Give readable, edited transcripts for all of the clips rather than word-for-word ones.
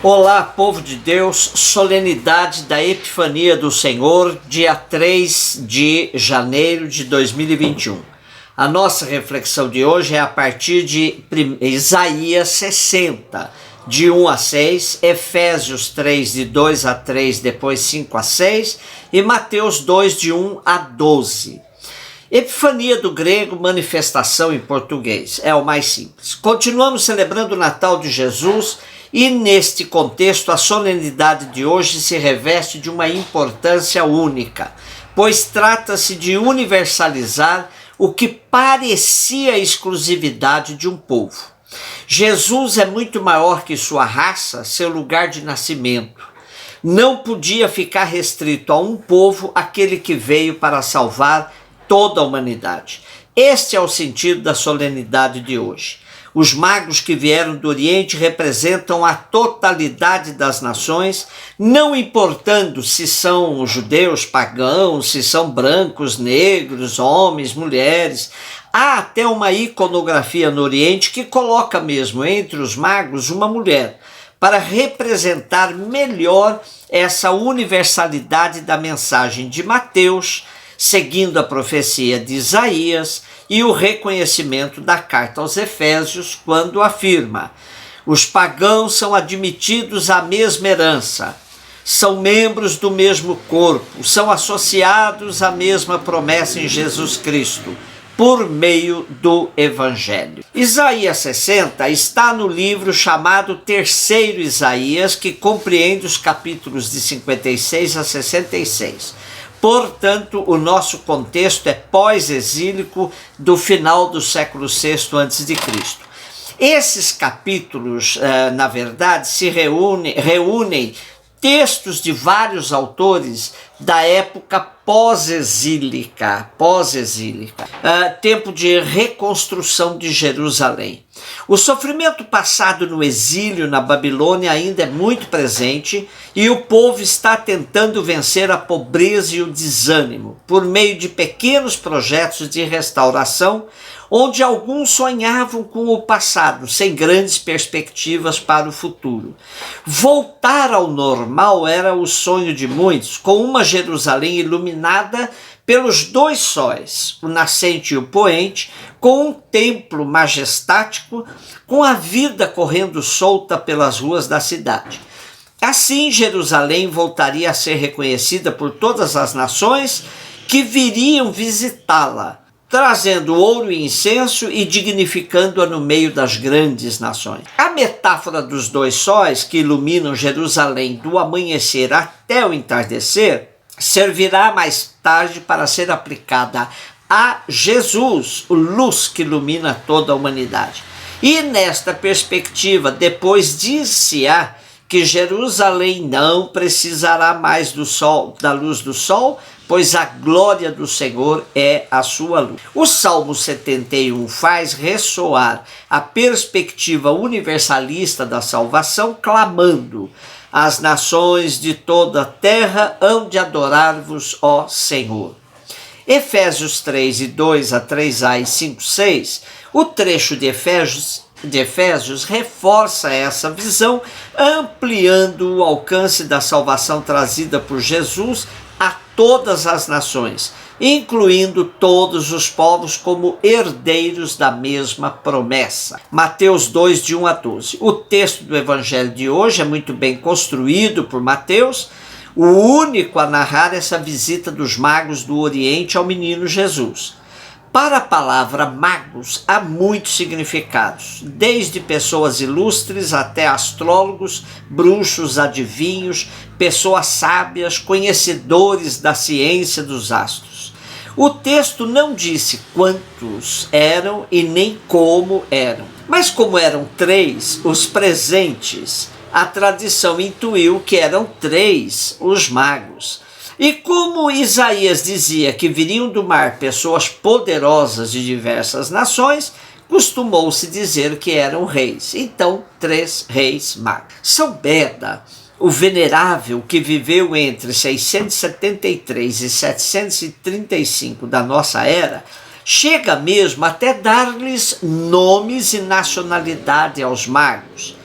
Olá, povo de Deus, solenidade da Epifania do Senhor, dia 3 de janeiro de 2021. A nossa reflexão de hoje é a partir de Isaías 60, de 1 a 6, Efésios 3, de 2 a 3, depois 5 a 6, e Mateus 2, de 1 a 12. Epifania do grego, manifestação em português, é o mais simples. Continuamos celebrando o Natal de Jesus e, neste contexto, a solenidade de hoje se reveste de uma importância única, pois trata-se de universalizar o que parecia a exclusividade de um povo. Jesus é muito maior que sua raça, seu lugar de nascimento. Não podia ficar restrito a um povo, aquele que veio para salvar toda a humanidade. Este é o sentido da solenidade de hoje. Os magos que vieram do Oriente representam a totalidade das nações, não importando se são judeus, pagãos, se são brancos, negros, homens, mulheres. Há até uma iconografia no Oriente que coloca mesmo entre os magos uma mulher, para representar melhor essa universalidade da mensagem de Mateus, seguindo a profecia de Isaías e o reconhecimento da carta aos Efésios, quando afirma: os pagãos são admitidos à mesma herança, são membros do mesmo corpo, são associados à mesma promessa em Jesus Cristo, por meio do Evangelho. Isaías 60 está no livro chamado Terceiro Isaías, que compreende os capítulos de 56 a 66. Portanto, o nosso contexto é pós-exílico do final do século VI a.C. Esses capítulos, na verdade, se reúnem textos de vários autores da época pós-exílica, tempo de reconstrução de Jerusalém. O sofrimento passado no exílio na Babilônia ainda é muito presente e o povo está tentando vencer a pobreza e o desânimo por meio de pequenos projetos de restauração, onde alguns sonhavam com o passado, sem grandes perspectivas para o futuro. Voltar ao normal era o sonho de muitos, com uma Jerusalém iluminada pelos dois sóis, o nascente e o poente, com um templo majestático, com a vida correndo solta pelas ruas da cidade. Assim, Jerusalém voltaria a ser reconhecida por todas as nações que viriam visitá-la, trazendo ouro e incenso e dignificando-a no meio das grandes nações. A metáfora dos dois sóis que iluminam Jerusalém do amanhecer até o entardecer servirá mais tarde para ser aplicada a Jesus, o luz que ilumina toda a humanidade. E nesta perspectiva, depois dir-se-á que Jerusalém não precisará mais da luz do sol, pois a glória do Senhor é a sua luz. O Salmo 71 faz ressoar a perspectiva universalista da salvação, clamando: as nações de toda a terra hão de adorar-vos, ó Senhor. Efésios 3, e 2 a 3a e 5, 6, o trecho de Efésios reforça essa visão, ampliando o alcance da salvação trazida por Jesus a todas as nações, incluindo todos os povos como herdeiros da mesma promessa. Mateus 2, de 1 a 12. O texto do Evangelho de hoje é muito bem construído por Mateus, o único a narrar essa visita dos magos do Oriente ao menino Jesus. Para a palavra magos há muitos significados, desde pessoas ilustres até astrólogos, bruxos, adivinhos, pessoas sábias, conhecedores da ciência dos astros. O texto não disse quantos eram e nem como eram, mas como eram 3 os presentes, a tradição intuiu que eram 3 os magos. E como Isaías dizia que viriam do mar pessoas poderosas de diversas nações, costumou-se dizer que eram reis. Então, 3 reis magos. São Beda, o venerável que viveu entre 673 e 735 da nossa era, chega mesmo até dar-lhes nomes e nacionalidade aos magos.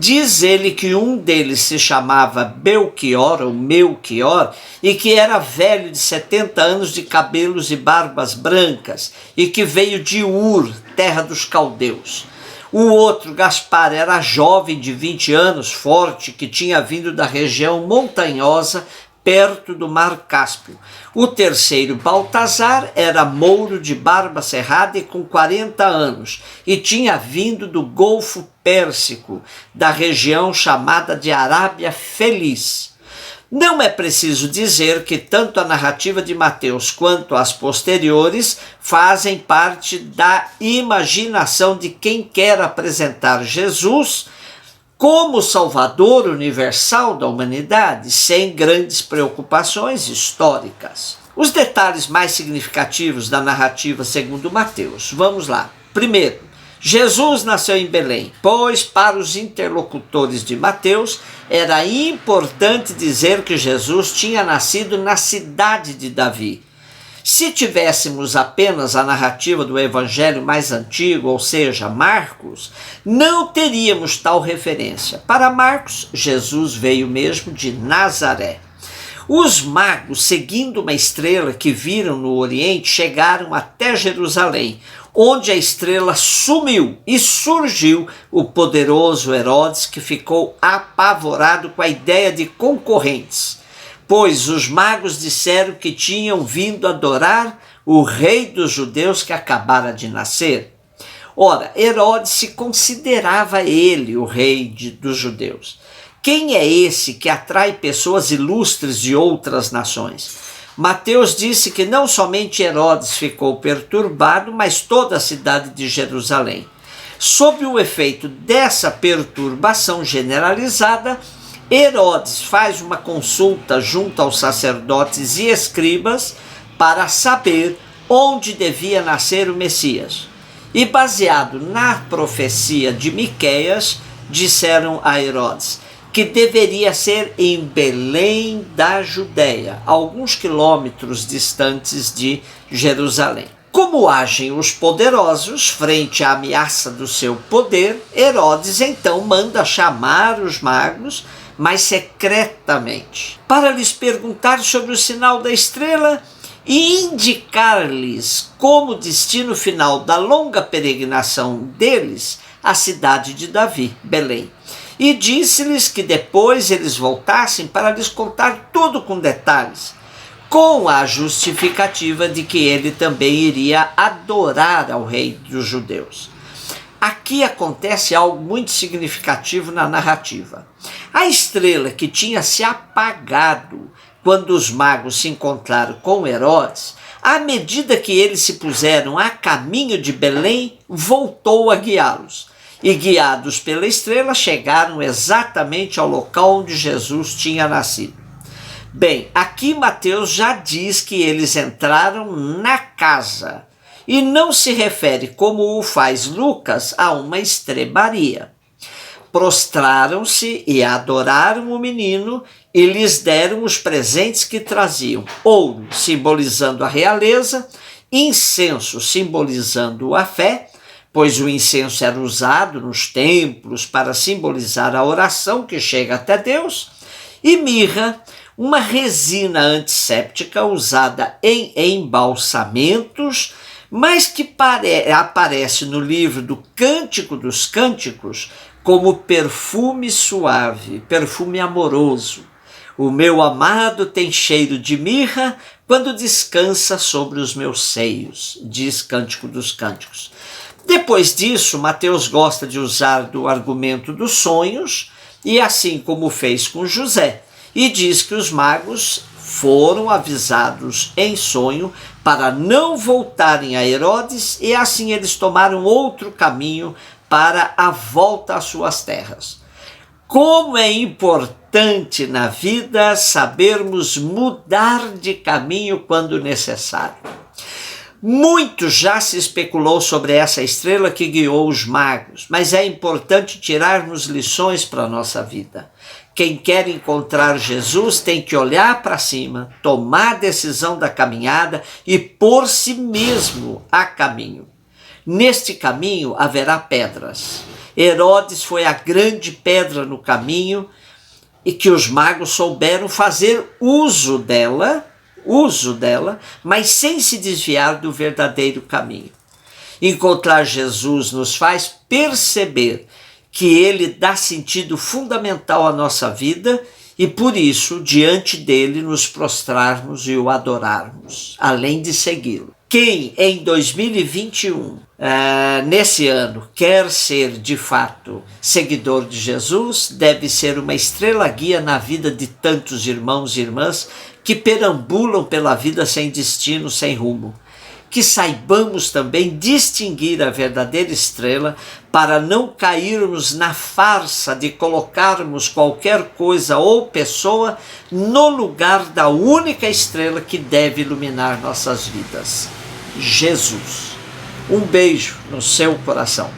Diz ele que um deles se chamava Belchior, ou Melchior, e que era velho de 70 anos, de cabelos e barbas brancas, e que veio de Ur, terra dos caldeus. O outro, Gaspar, era jovem de 20 anos, forte, que tinha vindo da região montanhosa, perto do Mar Cáspio. O terceiro, Baltazar, era mouro de barba cerrada e com 40 anos, e tinha vindo do Golfo Pérsico, da região chamada de Arábia Feliz. Não é preciso dizer que tanto a narrativa de Mateus quanto as posteriores fazem parte da imaginação de quem quer apresentar Jesus como Salvador universal da humanidade, sem grandes preocupações históricas. Os detalhes mais significativos da narrativa segundo Mateus. Vamos lá. Primeiro, Jesus nasceu em Belém, pois para os interlocutores de Mateus era importante dizer que Jesus tinha nascido na cidade de Davi. Se tivéssemos apenas a narrativa do evangelho mais antigo, ou seja, Marcos, não teríamos tal referência. Para Marcos, Jesus veio mesmo de Nazaré. Os magos, seguindo uma estrela que viram no Oriente, chegaram até Jerusalém, onde a estrela sumiu e surgiu o poderoso Herodes, que ficou apavorado com a ideia de concorrentes, pois os magos disseram que tinham vindo adorar o rei dos judeus que acabara de nascer. Ora, Herodes se considerava ele o rei dos judeus. Quem é esse que atrai pessoas ilustres de outras nações? Mateus disse que não somente Herodes ficou perturbado, mas toda a cidade de Jerusalém. Sob o efeito dessa perturbação generalizada, Herodes faz uma consulta junto aos sacerdotes e escribas para saber onde devia nascer o Messias. E baseado na profecia de Miqueias, disseram a Herodes que deveria ser em Belém da Judéia, alguns quilômetros distantes de Jerusalém. Como agem os poderosos frente à ameaça do seu poder, Herodes então manda chamar os magos, mas secretamente, para lhes perguntar sobre o sinal da estrela e indicar-lhes como destino final da longa peregrinação deles a cidade de Davi, Belém. E disse-lhes que depois eles voltassem para lhes contar tudo com detalhes, com a justificativa de que ele também iria adorar ao rei dos judeus. Aqui acontece algo muito significativo na narrativa. A estrela que tinha se apagado quando os magos se encontraram com Herodes, à medida que eles se puseram a caminho de Belém, voltou a guiá-los. E guiados pela estrela, chegaram exatamente ao local onde Jesus tinha nascido. Bem, aqui Mateus já diz que eles entraram na casa, e não se refere, como o faz Lucas, a uma estrebaria. Prostraram-se e adoraram o menino e lhes deram os presentes que traziam: ouro, simbolizando a realeza, incenso, simbolizando a fé, pois o incenso era usado nos templos para simbolizar a oração que chega até Deus, e mirra, uma resina antisséptica usada em embalsamentos, mas que aparece no livro do Cântico dos Cânticos como perfume suave, perfume amoroso. O meu amado tem cheiro de mirra quando descansa sobre os meus seios, diz Cântico dos Cânticos. Depois disso, Mateus gosta de usar do argumento dos sonhos, e assim como fez com José, e diz que os magos foram avisados em sonho para não voltarem a Herodes, e assim eles tomaram outro caminho para a volta às suas terras. Como é importante na vida sabermos mudar de caminho quando necessário. Muito já se especulou sobre essa estrela que guiou os magos, mas é importante tirarmos lições para a nossa vida. Quem quer encontrar Jesus tem que olhar para cima, tomar a decisão da caminhada e pôr si mesmo a caminho. Neste caminho haverá pedras. Herodes foi a grande pedra no caminho e que os magos souberam fazer uso dela, mas sem se desviar do verdadeiro caminho. Encontrar Jesus nos faz perceber que ele dá sentido fundamental à nossa vida e por isso, diante dele, nos prostrarmos e o adorarmos, além de segui-lo. Quem em 2021, nesse ano, quer ser de fato seguidor de Jesus, deve ser uma estrela guia na vida de tantos irmãos e irmãs que perambulam pela vida sem destino, sem rumo. Que saibamos também distinguir a verdadeira estrela para não cairmos na farsa de colocarmos qualquer coisa ou pessoa no lugar da única estrela que deve iluminar nossas vidas, Jesus. Um beijo no seu coração.